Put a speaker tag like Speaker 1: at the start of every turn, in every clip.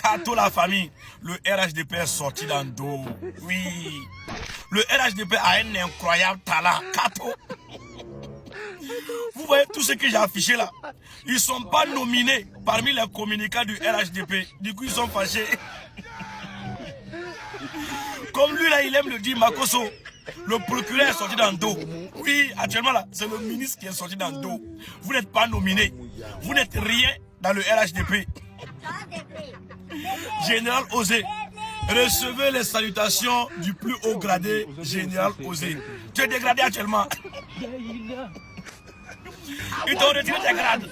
Speaker 1: Kato la famille, le RHDP est sorti dans le dos. Oui. Le RHDP a un incroyable talent. Kato. Vous voyez tout ce que j'ai affiché là. Ils ne sont pas nominés parmi les communicants du RHDP. Du coup, ils sont fâchés. Comme lui là, il aime le dire, Makoso. Le procureur est sorti dans le dos. Oui, actuellement là, c'est le ministre qui est sorti dans le dos. Vous n'êtes pas nominé. Vous n'êtes rien dans le RHDP. Général Osé, recevez les salutations du plus haut gradé, Général Osé. Tu es dégradé actuellement. Ils t'ont retiré tes grades.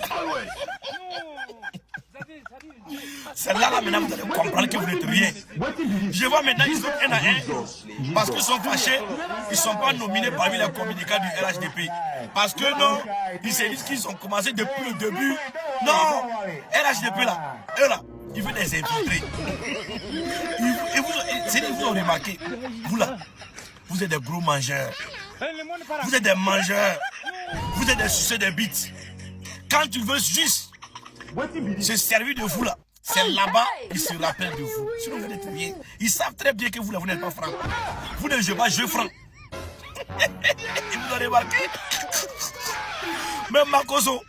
Speaker 1: C'est là, maintenant, vous allez comprendre que vous n'êtes rien. Je vois maintenant, ils sont un à un. Parce qu'ils sont fâchés, ils ne sont pas nominés parmi les communicants du RHDP. Parce que non, ils se disent qu'ils ont commencé depuis le début. Non, RHDP là, eux là, ils veulent les infiltrer. Et vous ont remarqué, vous là, vous êtes des gros mangeurs. Vous êtes des mangeurs. Vous êtes des suceurs de bites. Quand ils veulent juste se servir de vous là, c'est là-bas qu'ils se rappellent de vous. Sinon vous n'êtes rien. Ils savent très bien que vous là, vous n'êtes pas franc. Vous ne jouez pas jeu franc. Ils vous ont remarqué. Même Makoso,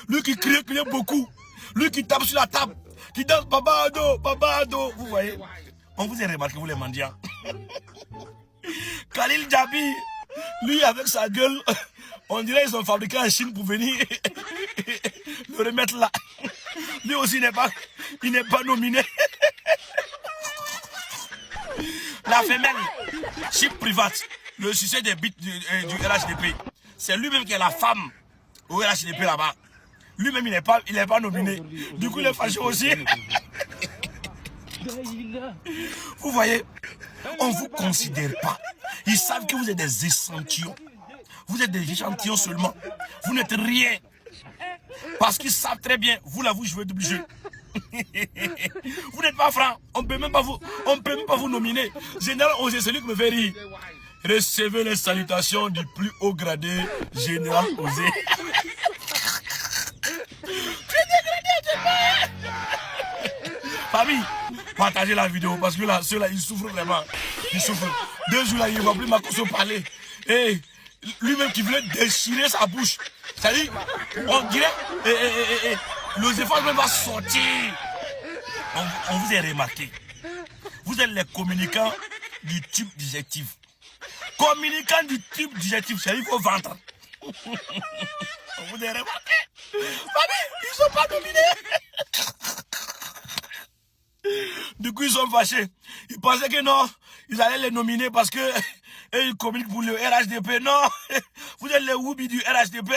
Speaker 1: lui qui crie beaucoup, lui qui tape sur la table, qui danse Baba Ado, vous voyez. On vous a remarqué, vous les mendiants. Khalil Djabi, lui avec sa gueule, on dirait qu'ils ont fabriqué en Chine pour venir le remettre là. Lui aussi il n'est pas nominé. La femelle, chip private, le succès des bits du RHDP, c'est lui-même qui est la femme au RHDP là-bas. Lui-même il n'est pas nominé. Du coup il est fâché aussi. Vous voyez, on ne vous considère pas. Ils savent que vous êtes des échantillons. Vous êtes des échantillons seulement. Vous n'êtes rien. Parce qu'ils savent très bien, vous là, vous jouez double jeu. Vous n'êtes pas franc. On ne peut même pas vous nominer. Général Osé, c'est lui qui me fait rire. Recevez les salutations du plus haut gradé, Général Osé. Famille, partagez la vidéo parce que là, ceux-là, ils souffrent vraiment. Ils souffrent. 2 jours là, il ne va plus Makoso parler. Et lui-même qui voulait déchirer sa bouche. C'est-à-dire, on dirait, l'Osefan même va sortir. On vous a remarqué. Vous êtes les communicants du type digestif. Communicants du type digestif, c'est-à-dire vos ventres. On vous a remarqué. Famille, ils ne sont pas dominés. Du coup, ils sont fâchés. Ils pensaient que non, ils allaient les nominer parce que ils communiquent pour le RHDP. Non, vous êtes les Woubi du RHDP,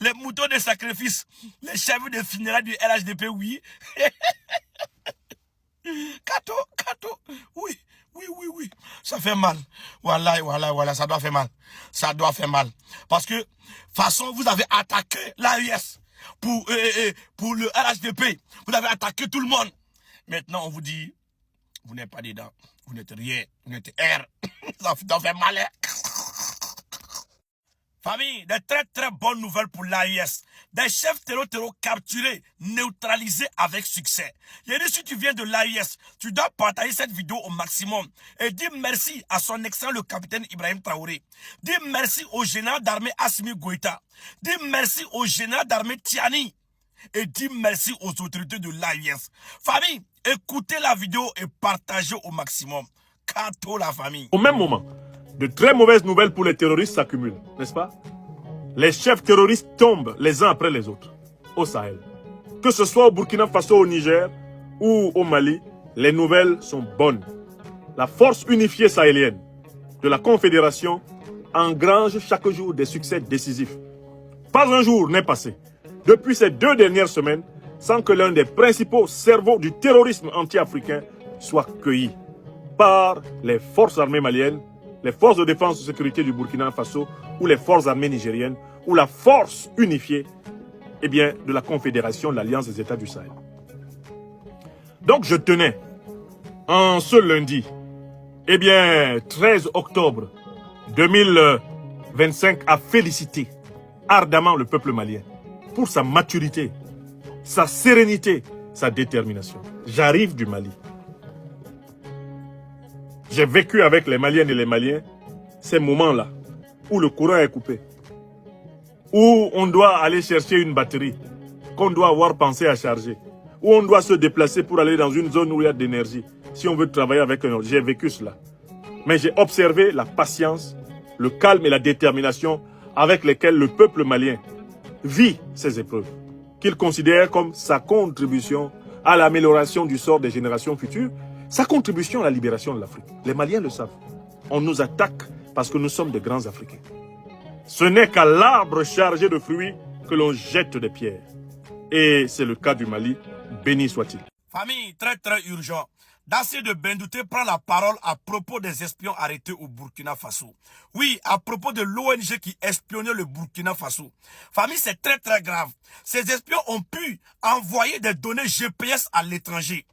Speaker 1: les moutons de sacrifice, les chefs de funérailles du RHDP, oui. Kato, oui. Ça fait mal. Voilà, ça doit faire mal. Ça doit faire mal. Parce que, de toute façon, vous avez attaqué l'AIS pour le RHDP. Vous avez attaqué tout le monde. Maintenant, on vous dit, vous n'êtes pas dedans. Vous n'êtes rien. Vous n'êtes R. Ça doit faire mal. Hein? Famille, de très très bonnes nouvelles pour l'AIS. Des chefs terreau capturés, neutralisés avec succès. Et si tu viens de l'AIS, tu dois partager cette vidéo au maximum. Et dis merci à son excellent le capitaine Ibrahim Traoré. Dis merci au général d'armée Assimi Goïta. Dis merci au général d'armée Tiani. Et dis merci aux autorités de l'AIS. Famille, écoutez la vidéo et partagez au maximum. Kato la famille.
Speaker 2: Au même moment, de très mauvaises nouvelles pour les terroristes s'accumulent, n'est-ce pas? Les chefs terroristes tombent les uns après les autres au Sahel. Que ce soit au Burkina Faso, au Niger ou au Mali, les nouvelles sont bonnes. La force unifiée sahélienne de la Confédération engrange chaque jour des succès décisifs. Pas un jour n'est passé depuis ces 2 dernières semaines sans que l'un des principaux cerveaux du terrorisme anti-africain soit cueilli par les forces armées maliennes, les forces de défense et de sécurité du Burkina Faso ou les forces armées nigériennes ou la force unifiée de la Confédération de l'Alliance des États du Sahel. Donc je tenais, en ce lundi, 13 octobre 2025, à féliciter ardemment le peuple malien pour sa maturité, sa sérénité, sa détermination. J'arrive du Mali. J'ai vécu avec les Maliennes et les Maliens ces moments-là où le courant est coupé, où on doit aller chercher une batterie qu'on doit avoir pensé à charger, où on doit se déplacer pour aller dans une zone où il y a de l'énergie, si on veut travailler avec un autre. J'ai vécu cela. Mais j'ai observé la patience, le calme et la détermination avec lesquels le peuple malien vit ces épreuves, qu'il considère comme sa contribution à l'amélioration du sort des générations futures, sa contribution à la libération de l'Afrique. Les Maliens le savent. On nous attaque parce que nous sommes de grands Africains. Ce n'est qu'à l'arbre chargé de fruits que l'on jette des pierres. Et c'est le cas du Mali, béni soit-il.
Speaker 1: Famille, très urgent. Dacier de Bendouté prend la parole à propos des espions arrêtés au Burkina Faso. Oui, à propos de l'ONG qui espionnait le Burkina Faso. Famille, c'est très grave. Ces espions ont pu envoyer des données GPS à l'étranger.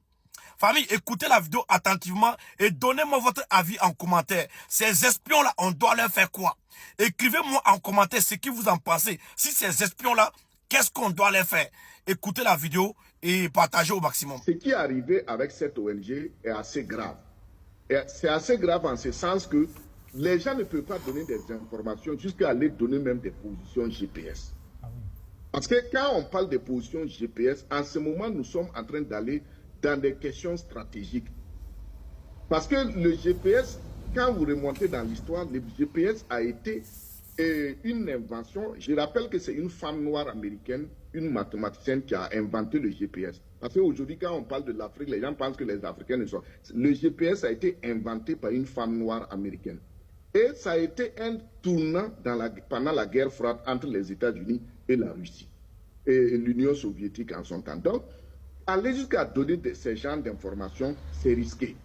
Speaker 1: Famille, écoutez la vidéo attentivement et donnez-moi votre avis en commentaire. Ces espions-là, on doit leur faire quoi? Écrivez-moi en commentaire ce que vous en pensez. Si ces espions-là, qu'est-ce qu'on doit leur faire? Écoutez la vidéo et partagez au maximum.
Speaker 3: Ce qui est arrivé avec cette ONG est assez grave. C'est assez grave en ce sens que les gens ne peuvent pas donner des informations jusqu'à aller donner même des positions GPS. Parce que quand on parle des positions GPS, en ce moment, nous sommes en train d'aller dans des questions stratégiques. Parce que le GPS, quand vous remontez dans l'histoire, le GPS a été une invention. Je rappelle que c'est une femme noire américaine, une mathématicienne qui a inventé le GPS. Parce qu'aujourd'hui, quand on parle de l'Afrique, les gens pensent que les Africains ne sont... Le GPS a été inventé par une femme noire américaine. Et ça a été un tournant pendant la guerre froide entre les États-Unis et la Russie. Et l'Union soviétique en son temps. Donc, aller jusqu'à donner ces genres d'informations, c'est risqué.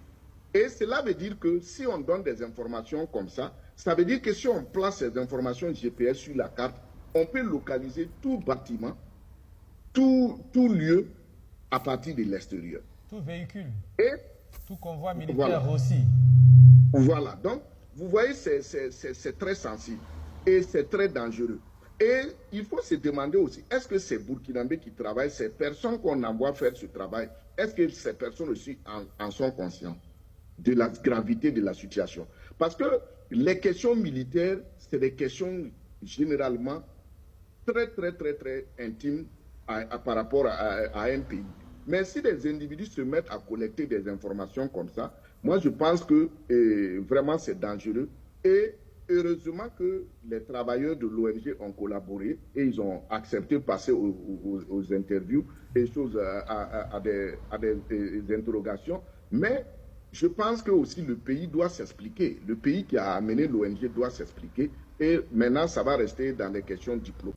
Speaker 3: Et cela veut dire que si on donne des informations comme ça, ça veut dire que si on place ces informations GPS sur la carte, on peut localiser tout bâtiment, tout lieu à partir de l'extérieur.
Speaker 4: Tout véhicule.
Speaker 3: Et
Speaker 4: tout convoi militaire
Speaker 3: voilà.
Speaker 4: aussi.
Speaker 3: Voilà. Donc, vous voyez, c'est très sensible et c'est très dangereux. Et il faut se demander aussi, est-ce que ces Burkinabés qui travaillent, ces personnes qu'on envoie faire ce travail, est-ce que ces personnes aussi en sont conscientes de la gravité de la situation? Parce que les questions militaires, c'est des questions généralement très intimes par rapport à un pays. Mais si les individus se mettent à collecter des informations comme ça, moi je pense que vraiment c'est dangereux. Et heureusement que les travailleurs de l'ONG ont collaboré et ils ont accepté de passer aux interviews et à des interrogations. Mais je pense que aussi le pays doit s'expliquer. Le pays qui a amené l'ONG doit s'expliquer. Et maintenant, ça va rester dans les questions diplomatiques.